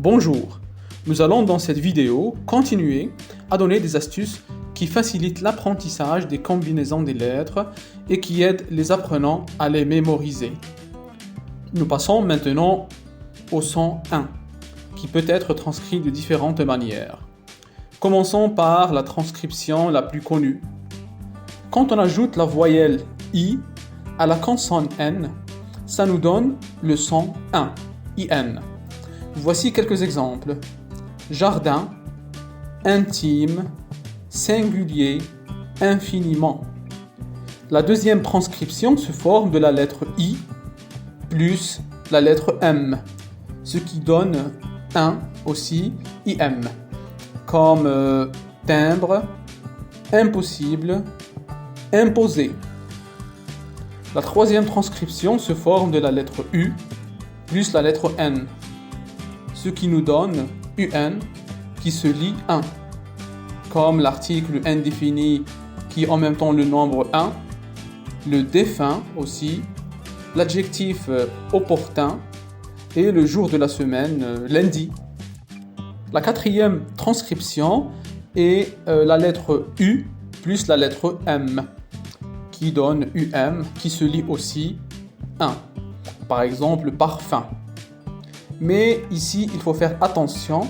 Bonjour, nous allons dans cette vidéo continuer à donner des astuces qui facilitent l'apprentissage des combinaisons des lettres et qui aident les apprenants à les mémoriser. Nous passons maintenant au son 1, qui peut être transcrit de différentes manières. Commençons par la transcription la plus connue. Quand on ajoute la voyelle I à la consonne N, ça nous donne le son 1, IN. Voici quelques exemples. Jardin, intime, singulier, infiniment. La deuxième transcription se forme de la lettre I plus la lettre M, ce qui donne 1 aussi, IM, comme timbre, impossible, imposé. La troisième transcription se forme de la lettre U plus la lettre N, ce qui nous donne UN qui se lit 1, comme l'article indéfini qui est en même temps le nombre 1, le défunt aussi, l'adjectif opportun et le jour de la semaine, lundi. La quatrième transcription est la lettre U plus la lettre M, qui donne UM qui se lit aussi 1, par exemple parfum. Mais ici, il faut faire attention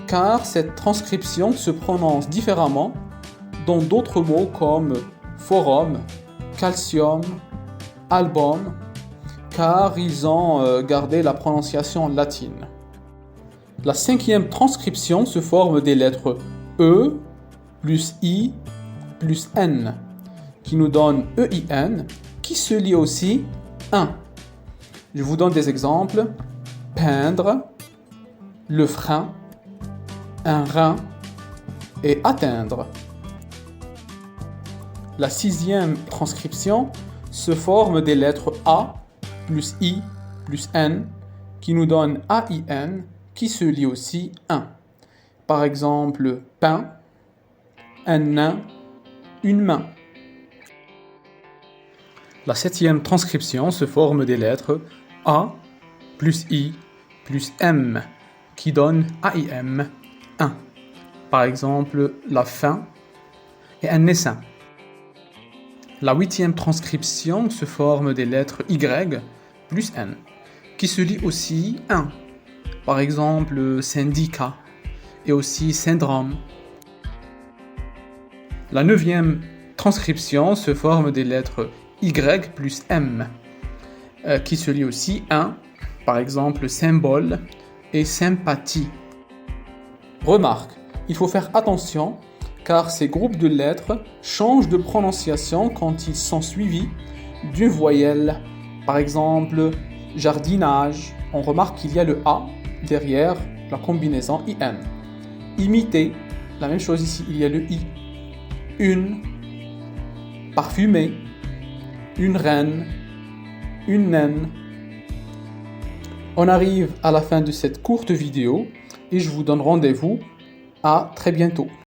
car cette transcription se prononce différemment dans d'autres mots comme forum, calcium, album, car ils ont gardé la prononciation latine. La cinquième transcription se forme des lettres E plus I plus N, qui nous donne EIN, qui se lit aussi 1. Je vous donne des exemples. Peindre, le frein, un rein et atteindre. La sixième transcription se forme des lettres A plus I plus N qui nous donne AIN qui se lit aussi 1. Par exemple, pain, un nain, une main. La septième transcription se forme des lettres A plus I plus M qui donne AIM 1. Par exemple, la faim et un essaim. La huitième transcription se forme des lettres Y plus N qui se lit aussi 1. Par exemple, syndicat et aussi syndrome. La neuvième transcription se forme des lettres Y plus M qui se lit aussi 1. Par exemple, symbole et sympathie. Remarque, il faut faire attention car ces groupes de lettres changent de prononciation quand ils sont suivis d'une voyelle. Par exemple, jardinage, on remarque qu'il y a le A derrière la combinaison IN. Imiter, la même chose ici, il y a le I. Une, parfumer, une reine, une naine. On arrive à la fin de cette courte vidéo et je vous donne rendez-vous à très bientôt.